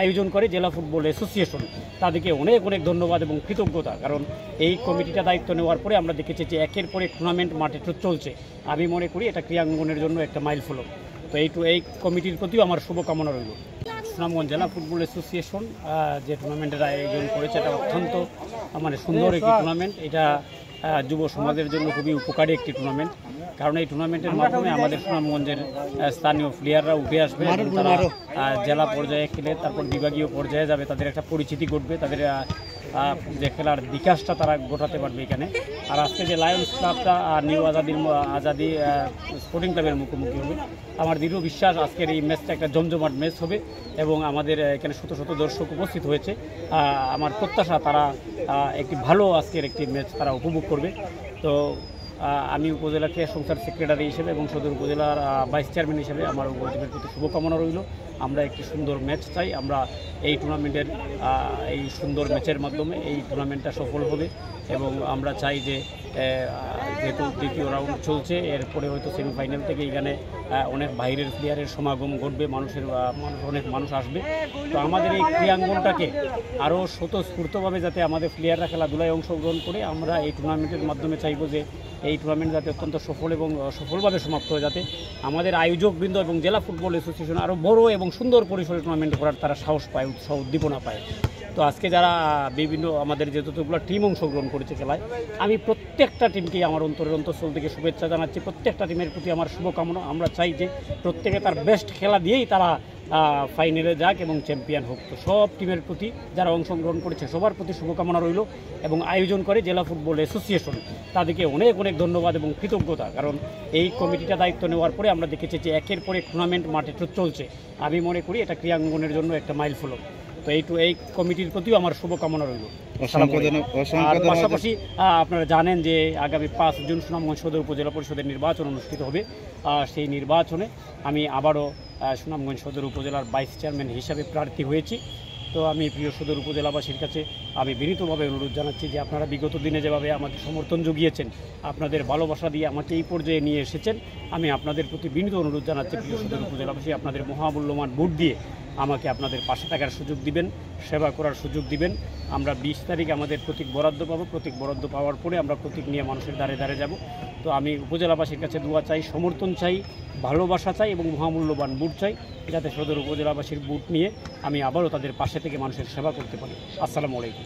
আয়োজন করে জেলা ফুটবল অ্যাসোসিয়েশন, তাদেরকে অনেক অনেক ধন্যবাদ এবং কৃতজ্ঞতা। কারণ এই কমিটিটা দায়িত্ব নেওয়ার পরে আমরা দেখেছি যে একের পর এক টুর্নামেন্ট মাঠে চলছে। আমি মনে করি এটা ক্রীড়াঙ্গনের জন্য একটা মাইল ফলক। তো এই কমিটির প্রতিও আমার শুভকামনা রইল। সুনামগঞ্জ জেলা ফুটবল অ্যাসোসিয়েশন যে টুর্নামেন্টের আয়োজন করেছে এটা অত্যন্ত সুন্দর একটি টুর্নামেন্ট। এটা যুব সমাজের জন্য খুবই উপকারী একটি টুর্নামেন্ট, কারণ এই টুর্নামেন্টের মাধ্যমে আমাদের সুনামগঞ্জের স্থানীয় প্লেয়াররা উঠে আসবে, তারা জেলা পর্যায়ে খেলে তারপর বিভাগীয় পর্যায়ে যাবে, তাদের একটা পরিচিতি ঘটবে, তাদের যে খেলার বিকাশটা তারা ঘটাতে পারবে এখানে। আর আজকে যে লায়ন্স ক্লাবটা নিউ আজাদি স্পোর্টিং ক্লাবের মুখোমুখি হবে, আমার দৃঢ় বিশ্বাস আজকের এই ম্যাচটা একটা জমজমাট ম্যাচ হবে এবং আমাদের এখানে শত শত দর্শক উপস্থিত হয়েছে। আমার প্রত্যাশা তারা একটি ভালো আজকের একটি ম্যাচ তারা উপভোগ করবে। তো আমি উপজেলা ক্রীড়া সংস্থার সেক্রেটারি হিসেবে এবং সদর উপজেলার ভাইস চেয়ারম্যান হিসেবে আমার উপজেলার প্রতি শুভকামনা রইল। আমরা একটি সুন্দর ম্যাচ চাই। আমরা এই টুর্নামেন্টের এই সুন্দর ম্যাচের মাধ্যমে এই টুর্নামেন্টটা সফল হবে এবং আমরা চাই যে যেহেতু দ্বিতীয় রাউন্ড চলছে, এরপরে হয়তো সেমিফাইনাল থেকে এখানে অনেক বাইরের প্লেয়ারের সমাগম ঘটবে, অনেক মানুষ আসবে। তো আমাদের এই ক্রীড়াঙ্গনটাকে আরও স্বতঃস্ফূর্তভাবে যাতে আমাদের প্লেয়াররা খেলাধুলায় অংশগ্রহণ করে, আমরা এই টুর্নামেন্টের মাধ্যমে চাইব যে এই টুর্নামেন্ট যাতে অত্যন্ত সফল এবং সফলভাবে সমাপ্ত হয়, যাতে আমাদের আয়োজকবৃন্দ এবং জেলা ফুটবল অ্যাসোসিয়েশন আরও বড় এবং সুন্দর পরিসরে টুর্নামেন্ট করার তারা সাহস পায়, উৎসাহ উদ্দীপনা পায়। তো আজকে যারা বিভিন্ন আমাদের যতগুলো টিম অংশগ্রহণ করেছে খেলায়, আমি প্রত্যেকটা টিমকেই আমার অন্তঃস্থল থেকে শুভেচ্ছা জানাচ্ছি। প্রত্যেকটা টিমের প্রতি আমার শুভকামনা। আমরা চাই যে প্রত্যেকে তার বেস্ট খেলা দিয়েই তারা ফাইনালে যাক এবং চ্যাম্পিয়ন হোক। তো সব টিমের প্রতি যারা অংশগ্রহণ করেছে সবার প্রতি শুভকামনা রইল। এবং আয়োজন করে জেলা ফুটবল অ্যাসোসিয়েশন, তাদেরকে অনেক অনেক ধন্যবাদ এবং কৃতজ্ঞতা। কারণ এই কমিটিটা দায়িত্ব নেওয়ার পরে আমরা দেখেছি যে একের পর এক টুর্নামেন্ট মাঠে চলছে। আমি মনে করি এটা ক্রীড়াঙ্গনের জন্য একটা মাইল ফলক। তো এই কমিটির প্রতিও আমার শুভকামনা রইল। আর পাশাপাশি আপনারা জানেন যে আগামী 5 জুন সুনামগঞ্জ সদর উপজেলা পরিষদের নির্বাচন অনুষ্ঠিত হবে। সেই নির্বাচনে আমি আবারও সুনামগঞ্জ সদর উপজেলার ভাইস চেয়ারম্যান হিসাবে প্রার্থী হয়েছি। তো আমি প্রিয় সদর উপজেলাবাসীর কাছে আমি বিনীতভাবে অনুরোধ জানাচ্ছি যে আপনারা বিগত দিনে যেভাবে আমাকে সমর্থন জুগিয়েছেন, আপনাদের ভালোবাসা দিয়ে আমাকে এই পর্যায়ে নিয়ে এসেছেন, আমি আপনাদের প্রতি বিনীত অনুরোধ জানাচ্ছি প্রিয় সদর উপজেলাবাসী, আপনাদের মহামূল্যবান ভোট দিয়ে আমাকে আপনাদের পাশে থাকার সুযোগ দিবেন, সেবা করার সুযোগ দিবেন। আমরা 20 তারিখ আমাদের প্রতীক বরাদ্দ পাবো। প্রতীক বরাদ্দ পাওয়ার পরে আমরা প্রতীক নিয়ে মানুষের দ্বারে দ্বারে যাব। তো আমি উপজেলাবাসীর কাছে দোয়া চাই, সমর্থন চাই, ভালোবাসা চাই এবং মহামূল্যবান ভোট চাই, যাতে সদর উপজেলাবাসীর ভোট নিয়ে আমি আবারও তাদের পাশে থেকে মানুষের সেবা করতে পারি। আসসালামু আলাইকুম।